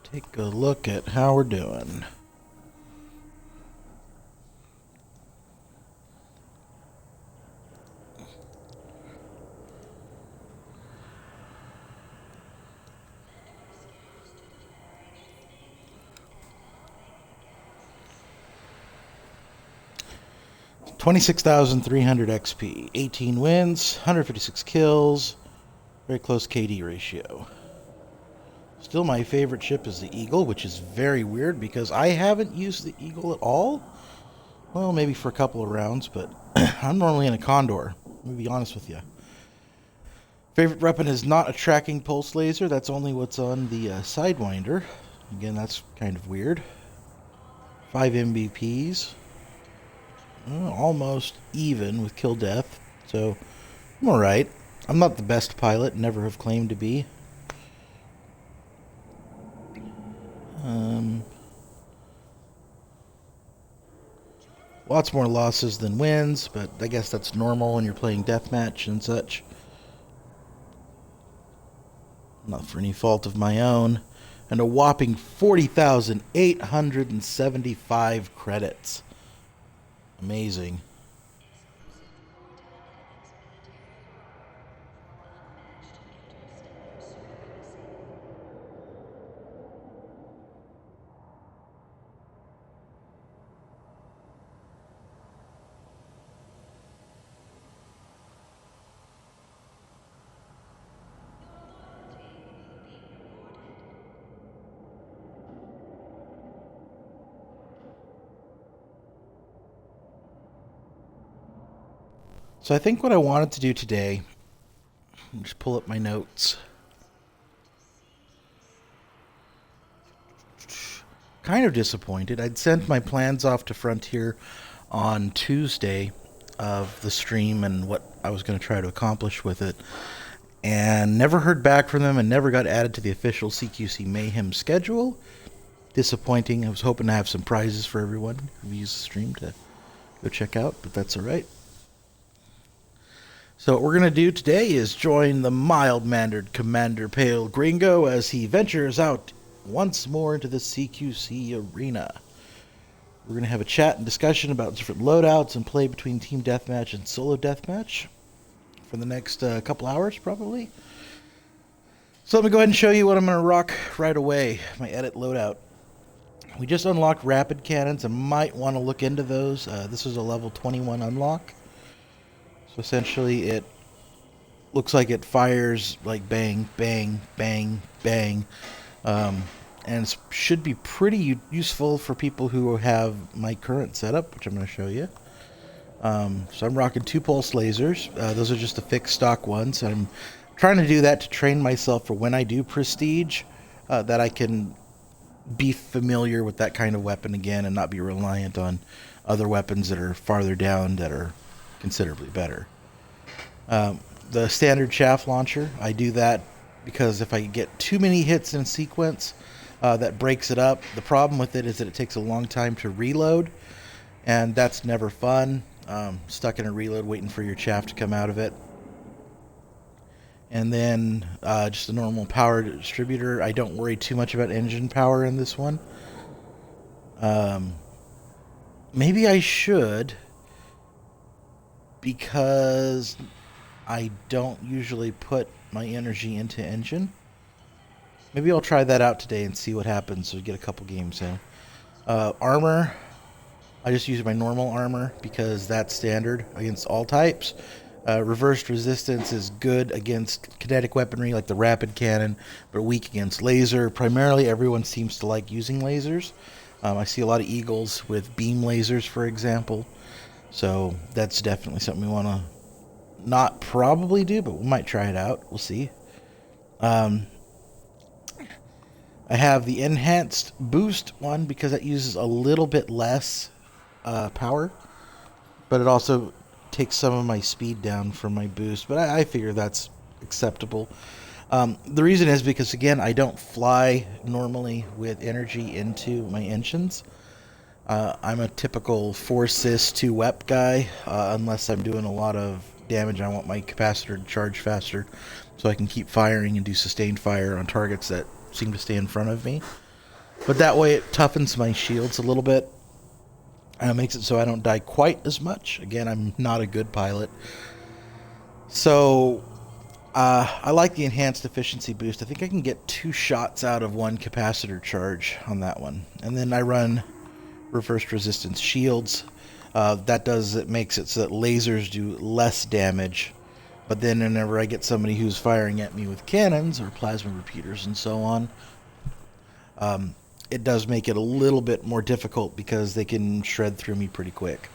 Take a look at how we're doing. $26,300 XP, 18 wins, 156 kills, very close KD ratio. Still my favorite ship is the Eagle, which is very weird because I haven't used the Eagle at all. Well, maybe for a couple of rounds, but I'm normally in a Condor. Let me be honest with you. Favorite weapon is not a tracking pulse laser. That's only what's on the Sidewinder. Again, that's kind of weird. 5 MVPs. Almost even with kill death, so I'm alright. I'm not the best pilot, never have claimed to be. Lots more losses than wins, but I guess that's normal when you're playing deathmatch and such. Not for any fault of my own. And a whopping 40,875 credits. Amazing. So I think what I wanted to do today, just pull up my notes. Kind of disappointed. I'd sent my plans off to Frontier on Tuesday of the stream and what I was going to try to accomplish with it, and never heard back from them and never got added to the official CQC Mayhem schedule. Disappointing. I was hoping to have some prizes for everyone who used the stream to go check out, but that's alright. So what we're going to do today is join the mild-mannered Commander PaleGringo as he ventures out once more into the CQC arena. We're going to have a chat and discussion about different loadouts and play between Team Deathmatch and Solo Deathmatch for the next couple hours, probably. So let me go ahead and show you what I'm going to rock right away, my edit loadout. We just unlocked rapid cannons and might want to look into those. This is a level 21 unlock. So essentially it looks like it fires like bang, bang, bang, bang. And it should be pretty useful for people who have my current setup, which I'm going to show you. So I'm rocking 2 pulse lasers. Those are just the fixed stock ones. I'm trying to do that to train myself for when I do prestige, that I can be familiar with that kind of weapon again and not be reliant on other weapons that are farther down that are considerably better. The standard chaff launcher, I do that because if I get too many hits in sequence, that breaks it up. The problem with it is that it takes a long time to reload, and that's never fun. Stuck in a reload waiting for your chaff to come out of it. And then just a normal power distributor. I don't worry too much about engine power in this one. Maybe I should, because I don't usually put my energy into engine. Maybe I'll try that out today and see what happens. So we get a couple games in. Armor, I just use my normal armor because that's standard against all types. Reversed resistance is good against kinetic weaponry like the rapid cannon, but weak against laser. Primarily everyone seems to like using lasers. I see a lot of Eagles with beam lasers, for example. So that's definitely something we want to not probably do, but we might try it out. We'll see. I have the enhanced boost one because it uses a little bit less power, but it also takes some of my speed down from my boost, but I figure that's acceptable. The reason is because, again, I don't fly normally with energy into my engines. I'm a typical 4-sys 2-wep guy, unless I'm doing a lot of damage. I want my capacitor to charge faster so I can keep firing and do sustained fire on targets that seem to stay in front of me. But that way it toughens my shields a little bit. Makes it so I don't die quite as much. Again, I'm not a good pilot. So I like the enhanced efficiency boost. I think I can get 2 shots out of 1 capacitor charge on that one. And then I run reversed resistance shields. It makes it so that lasers do less damage. But then whenever I get somebody who's firing at me with cannons or plasma repeaters and so on, it does make it a little bit more difficult because they can shred through me pretty quick.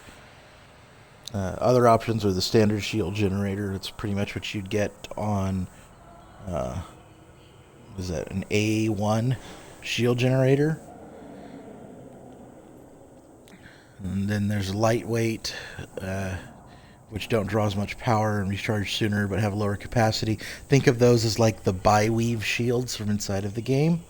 Other options are the standard shield generator. It's pretty much what you'd get on, is that an A1 shield generator? And then there's lightweight, which don't draw as much power and recharge sooner but have a lower capacity. Think of those as like the bi-weave shields from inside of the game.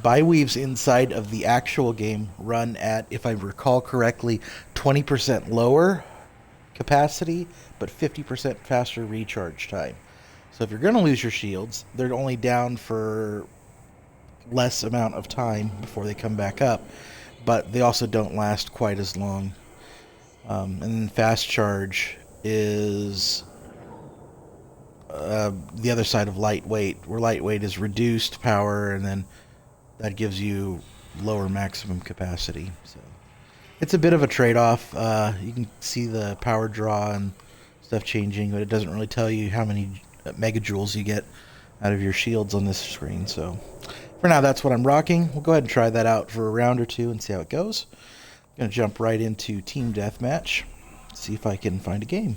Bi-weaves inside of the actual game run at, if I recall correctly, 20% lower capacity, but 50% faster recharge time. So if you're going to lose your shields, they're only down for less amount of time before they come back up, but they also don't last quite as long. And then fast charge is the other side of lightweight, where lightweight is reduced power, and then that gives you lower maximum capacity. So it's a bit of a trade-off. You can see the power draw and stuff changing, but it doesn't really tell you how many megajoules you get out of your shields on this screen. So for now, that's what I'm rocking. We'll go ahead and try that out for a round or two and see how it goes. I'm going to jump right into Team Deathmatch, see if I can find a game.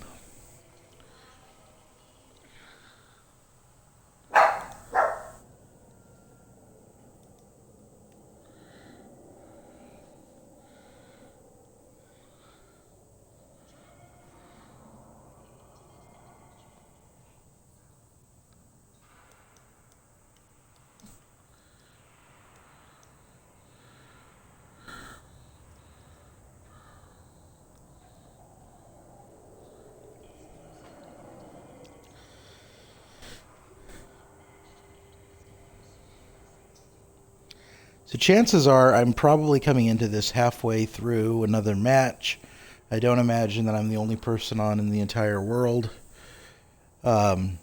So chances are I'm probably coming into this halfway through another match. I don't imagine that I'm the only person on in the entire world. In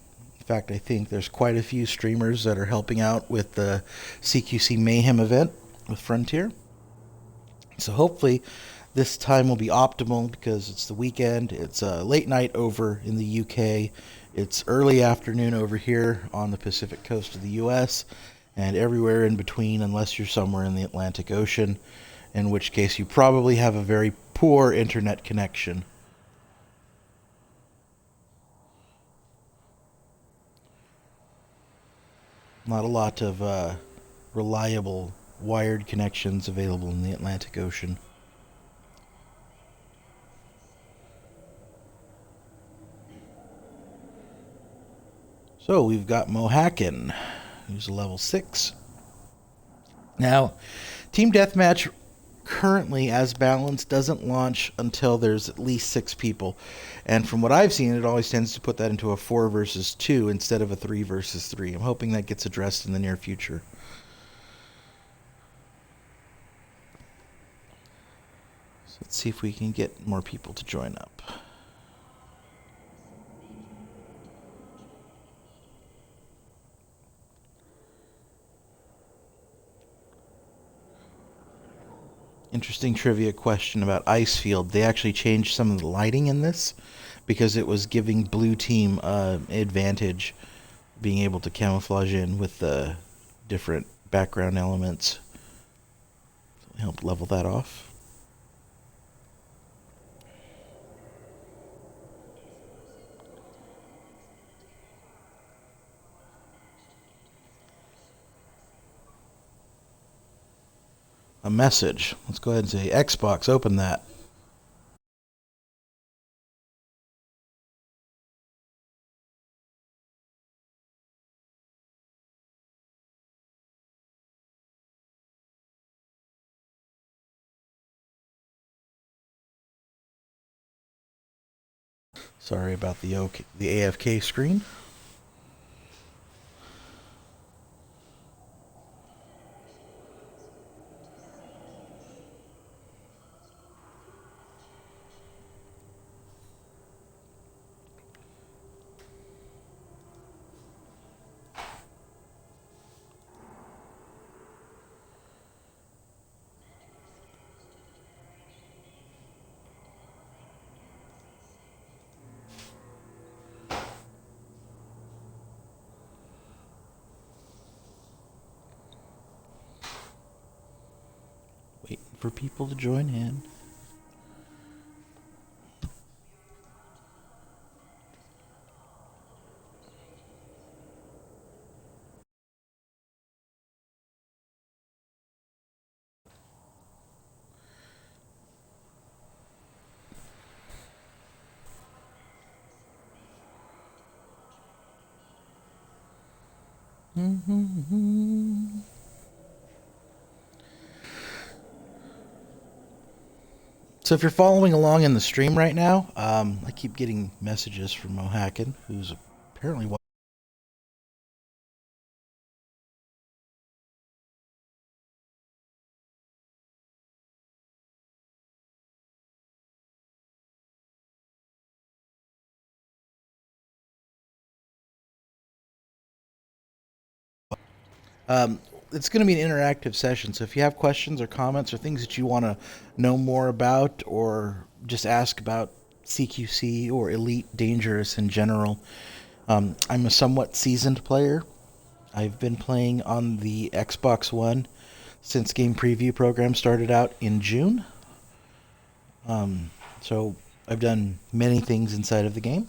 fact, I think there's quite a few streamers that are helping out with the CQC Mayhem event with Frontier. So hopefully this time will be optimal because it's the weekend. It's a late night over in the UK. It's early afternoon over here on the Pacific coast of the US, and everywhere in between unless you're somewhere in the Atlantic Ocean, in which case you probably have a very poor internet connection. Not a lot of reliable wired connections available in the Atlantic Ocean. So we've got Mohacken, who's a level 6. Now, Team Deathmatch currently, as balanced, doesn't launch until there's at least 6 people. And from what I've seen, it always tends to put that into a 4 versus 2 instead of a 3 versus 3. I'm hoping that gets addressed in the near future. So let's see if we can get more people to join up. Interesting trivia question about Icefield. They actually changed some of the lighting in this because it was giving blue team advantage being able to camouflage in with the different background elements. So it helped level that off. A message. Let's go ahead and say Xbox, open that. Sorry about the AFK screen. for people to join in. So if you're following along in the stream right now, I keep getting messages from Mohacken, who's apparently Um, it's going to be an interactive session, so if you have questions or comments or things that you want to know more about or just ask about CQC or Elite Dangerous in general, I'm a somewhat seasoned player. I've been playing on the Xbox One since Game Preview program started out in June. So I've done many things inside of the game.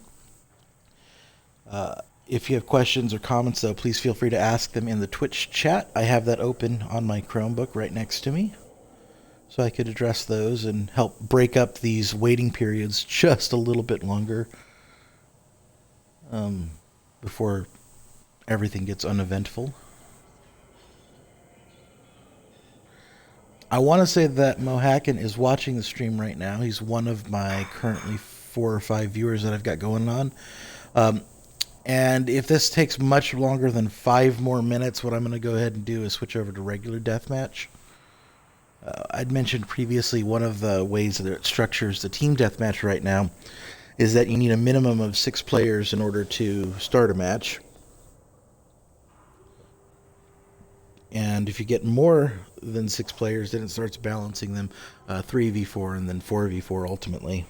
If you have questions or comments, though, please feel free to ask them in the Twitch chat. I have that open on my Chromebook right next to me, so I could address those and help break up these waiting periods just a little bit longer before everything gets uneventful. I want to say that Mohacken is watching the stream right now. He's one of my currently 4 or 5 viewers that I've got going on. And if this takes much longer than 5 more minutes, what I'm going to go ahead and do is switch over to regular deathmatch. I'd mentioned previously one of the ways that it structures the team deathmatch right now is that you need a minimum of 6 players in order to start a match. And if you get more than 6 players, then it starts balancing them 3v4 and then 4v4 ultimately.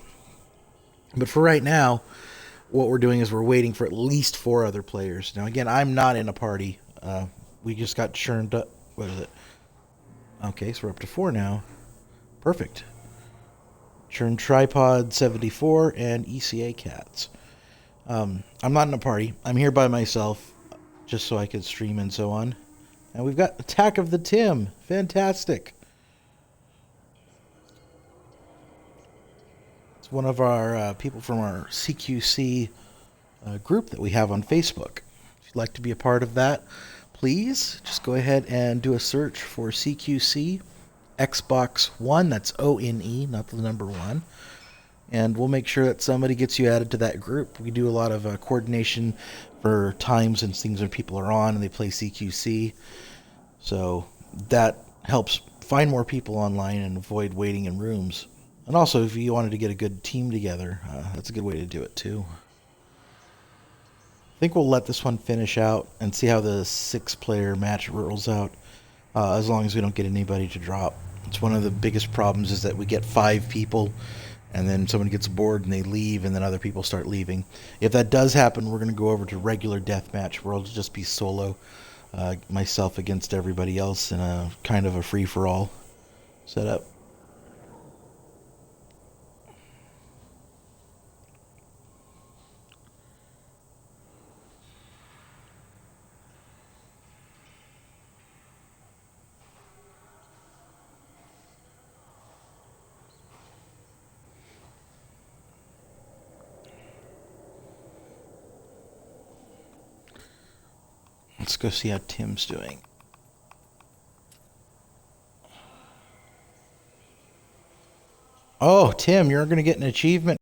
But for right now, what we're doing is we're waiting for at least 4 other players. Now, again, I'm not in a party. We just got churned up. What is it? Okay, so we're up to 4 now. Perfect. Churn Tripod 74 and ECA Cats. I'm not in a party. I'm here by myself just so I could stream and so on. And we've got Attack of the Tim. Fantastic. It's one of our people from our CQC group that we have on Facebook. If you'd like to be a part of that, please just go ahead and do a search for CQC Xbox One. That's ONE, not the number 1. And we'll make sure that somebody gets you added to that group. We do a lot of coordination for times and things when people are on and they play CQC. So that helps find more people online and avoid waiting in rooms. And also, if you wanted to get a good team together, that's a good way to do it too. I think we'll let this one finish out and see how the 6-player match rolls out, as long as we don't get anybody to drop. It's one of the biggest problems is that we get 5 people and then someone gets bored and they leave and then other people start leaving. If that does happen, we're going to go over to regular deathmatch where it'll just be solo, myself against everybody else in a kind of a free-for-all setup. Let's go see how Tim's doing. Oh, Tim, you're going to get an achievement